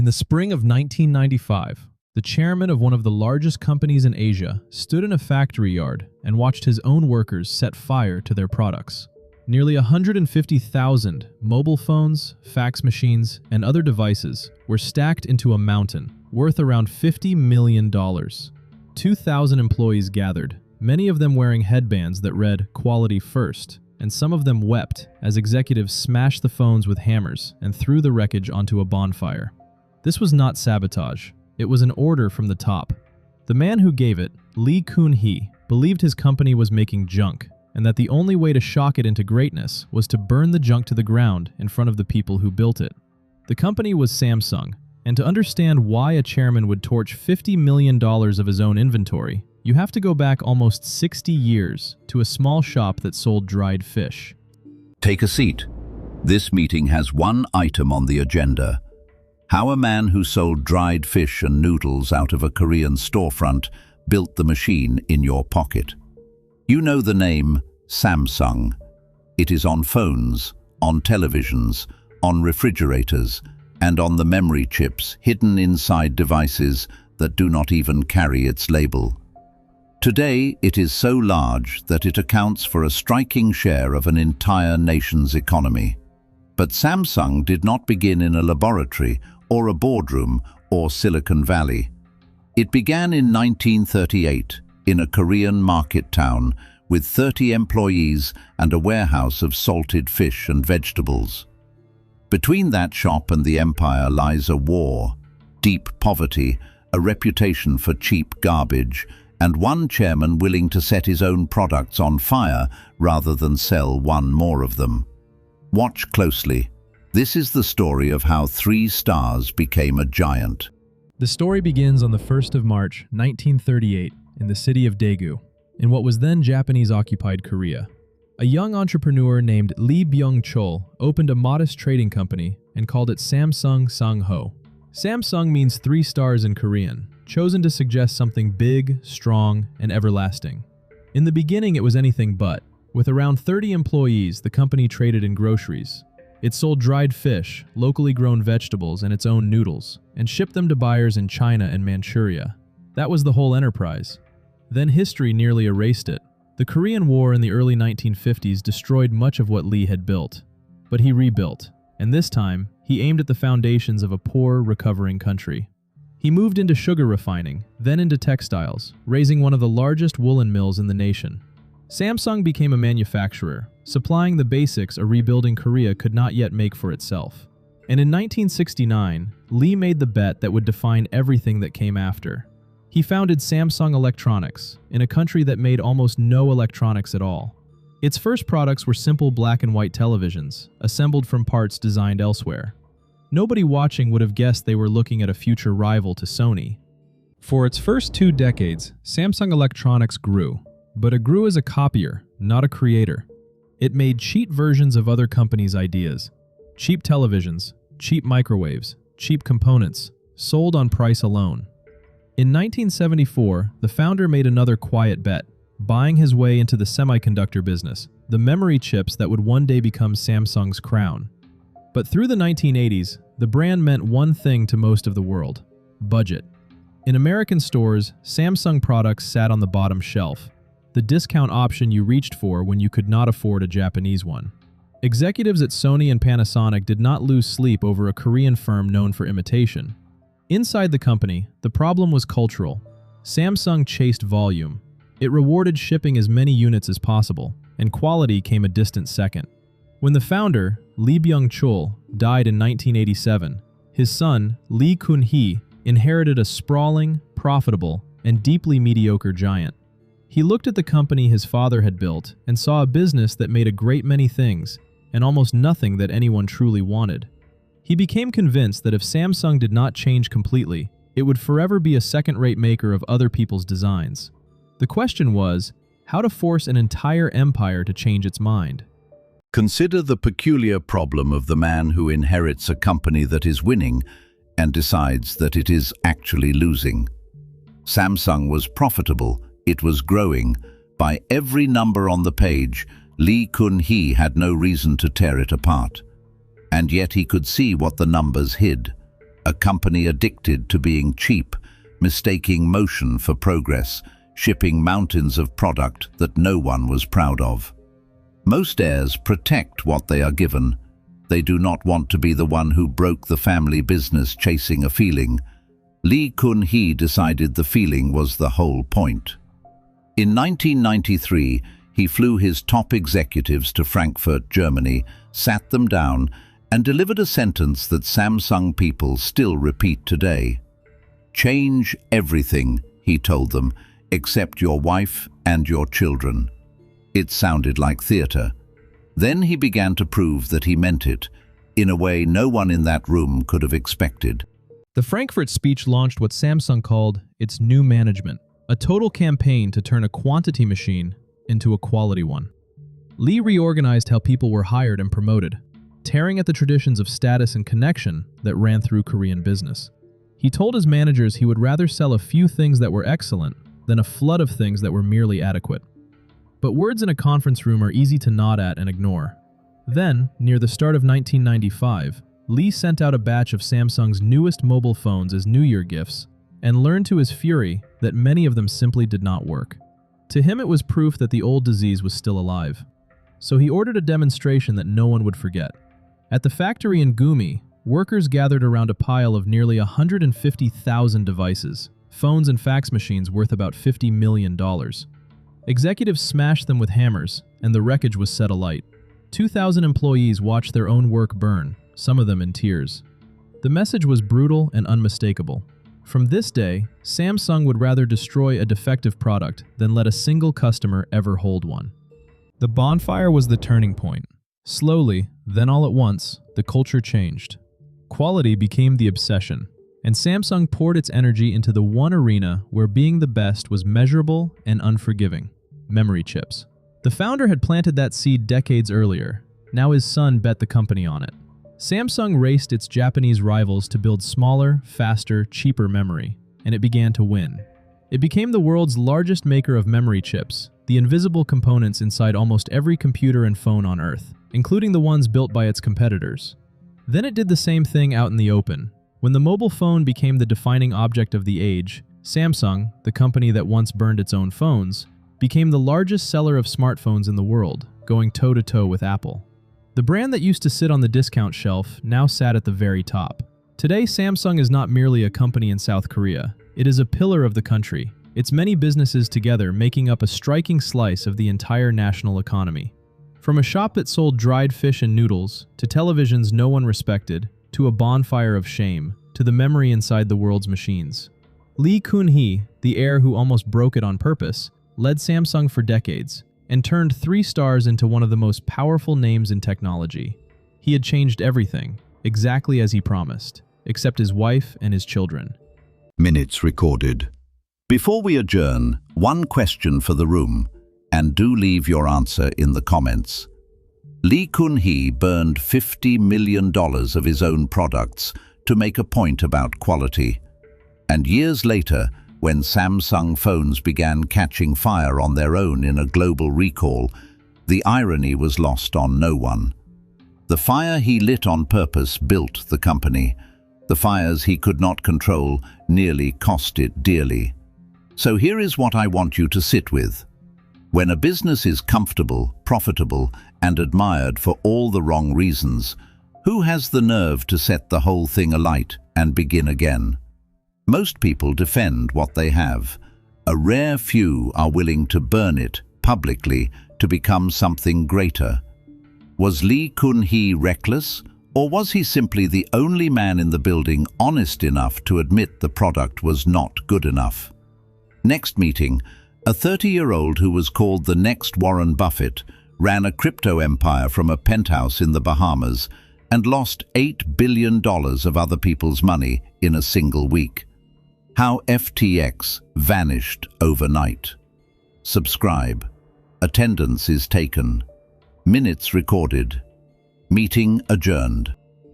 the spring of 1995, the chairman of one of the largest companies in Asia stood in a factory yard and watched his own workers set fire to their products. Nearly 150,000 mobile phones, fax machines, and other devices were stacked into a mountain worth around $50 million. 2,000 employees gathered, many of them wearing headbands that read "Quality First," and some of them wept as executives smashed the phones with hammers and threw the wreckage onto a bonfire. This was not sabotage. It was an order from the top. The man who gave it, Kun-hee, believed his company was making junk, and that the only way to shock it into greatness was to burn the junk to the ground in front of the people who built it. The company was Samsung, and to understand why a chairman would torch $50 million of his own inventory, you have to go back almost 60 years to a small shop that sold dried fish. Take a seat. This meeting has one item on the agenda: how a man who sold dried fish and noodles out of a Korean storefront built the machine in your pocket. You know the name Samsung. It is on phones, on televisions, on refrigerators, and on the memory chips hidden inside devices that do not even carry its label. Today, it is so large that it accounts for a striking share of an entire nation's economy. But Samsung did not begin in a laboratory or a boardroom or Silicon Valley. It began in 1938 in a Korean market town with 30 employees and a warehouse of salted fish and vegetables. Between that shop and the empire lies a war, deep poverty, a reputation for cheap garbage, and one chairman willing to set his own products on fire rather than sell one more of them. Watch closely. This is the story of how 3 stars became a giant. The story begins on the 1st of March, 1938, in the city of Daegu, in what was then Japanese-occupied Korea. A young entrepreneur named Lee Byung-chul opened a modest trading company and called it Samsung Sang-ho. Samsung means 3 stars in Korean, chosen to suggest something big, strong, and everlasting. In the beginning, it was anything but. With around 30 employees, the company traded in groceries. It sold dried fish, locally grown vegetables, and its own noodles, and shipped them to buyers in China and Manchuria. That was the whole enterprise. Then history nearly erased it. The Korean War in the early 1950s destroyed much of what Lee had built. But he rebuilt, and this time, he aimed at the foundations of a poor, recovering country. He moved into sugar refining, then into textiles, raising one of the largest woolen mills in the nation. Samsung became a manufacturer, supplying the basics a rebuilding Korea could not yet make for itself. And in 1969, Lee made the bet that would define everything that came after. He founded Samsung Electronics, in a country that made almost no electronics at all. Its first products were simple black and white televisions, assembled from parts designed elsewhere. Nobody watching would have guessed they were looking at a future rival to Sony. For its first 2 decades, Samsung Electronics grew, but it grew as a copier, not a creator. It made cheap versions of other companies' ideas. Cheap televisions, cheap microwaves, cheap components, sold on price alone. In 1974, the founder made another quiet bet, buying his way into the semiconductor business, the memory chips that would one day become Samsung's crown. But through the 1980s, the brand meant one thing to most of the world: budget. In American stores, Samsung products sat on the bottom shelf, the discount option you reached for when you could not afford a Japanese one. Executives at Sony and Panasonic did not lose sleep over a Korean firm known for imitation. Inside the company, the problem was cultural. Samsung chased volume. It rewarded shipping as many units as possible, and quality came a distant second. When the founder, Lee Byung-chul, died in 1987, his son, Kun-hee, inherited a sprawling, profitable, and deeply mediocre giant. He looked at the company his father had built and saw a business that made a great many things and almost nothing that anyone truly wanted. He became convinced that if Samsung did not change completely, it would forever be a second-rate maker of other people's designs. The question was, how to force an entire empire to change its mind. Consider the peculiar problem of the man who inherits a company that is winning and decides that it is actually losing. Samsung was profitable, it was growing. By every number on the page, Kun-hee had no reason to tear it apart. And yet he could see what the numbers hid: a company addicted to being cheap, mistaking motion for progress, shipping mountains of product that no one was proud of. Most heirs protect what they are given. They do not want to be the one who broke the family business chasing a feeling. Lee Kun-hee decided the feeling was the whole point. In 1993, he flew his top executives to Frankfurt, Germany, sat them down, and delivered a sentence that Samsung people still repeat today. "Change everything," he told them, "except your wife and your children." It sounded like theater. Then he began to prove that he meant it, in a way no one in that room could have expected. The Frankfurt speech launched what Samsung called its new management, a total campaign to turn a quantity machine into a quality one. Lee reorganized how people were hired and promoted, tearing at the traditions of status and connection that ran through Korean business. He told his managers he would rather sell a few things that were excellent than a flood of things that were merely adequate. But words in a conference room are easy to nod at and ignore. Then, near the start of 1995, Lee sent out a batch of Samsung's newest mobile phones as New Year gifts, and learned to his fury that many of them simply did not work. To him, it was proof that the old disease was still alive. So he ordered a demonstration that no one would forget. At the factory in Gumi, workers gathered around a pile of nearly 150,000 devices, phones and fax machines worth about $50 million. Executives smashed them with hammers, and the wreckage was set alight. 2,000 employees watched their own work burn, some of them in tears. The message was brutal and unmistakable. From this day, Samsung would rather destroy a defective product than let a single customer ever hold one. The Bonfire was the turning point. Slowly, then all at once, the culture changed. Quality became the obsession, and Samsung poured its energy into the one arena where being the best was measurable and unforgiving: memory chips. The founder had planted that seed decades earlier. Now his son bet the company on it. Samsung raced its Japanese rivals to build smaller, faster, cheaper memory, and it began to win. It became the world's largest maker of memory chips, the invisible components inside almost every computer and phone on Earth, including the ones built by its competitors. Then it did the same thing out in the open. When the mobile phone became the defining object of the age, Samsung, the company that once burned its own phones, became the largest seller of smartphones in the world, going toe-to-toe with Apple. The brand that used to sit on the discount shelf now sat at the very top. Today, Samsung is not merely a company in South Korea. It is a pillar of the country, its many businesses together making up a striking slice of the entire national economy. From a shop that sold dried fish and noodles, to televisions no one respected, to a bonfire of shame, to the memory inside the world's machines. Lee Kun-hee, the heir who almost broke it on purpose, led Samsung for decades, and turned 3 stars into one of the most powerful names in technology. He had changed everything, exactly as he promised, except his wife and his children. Minutes recorded. Before we adjourn, one question for the room, and do leave your answer in the comments. Lee Kun-hee burned $50 million of his own products to make a point about quality. And years later, when Samsung phones began catching fire on their own in a global recall, the irony was lost on no one. The fire he lit on purpose built the company. The fires he could not control nearly cost it dearly. So here is what I want you to sit with. When a business is comfortable, profitable, and admired for all the wrong reasons, who has the nerve to set the whole thing alight and begin again? Most people defend what they have. A rare few are willing to burn it publicly to become something greater. Was Lee Kun-hee reckless, or was he simply the only man in the building honest enough to admit the product was not good enough? Next meeting, a 30-year-old who was called the next Warren Buffett ran a crypto empire from a penthouse in the Bahamas and lost $8 billion of other people's money in a single week. How FTX vanished overnight. Subscribe. Attendance is taken. Minutes recorded. Meeting adjourned.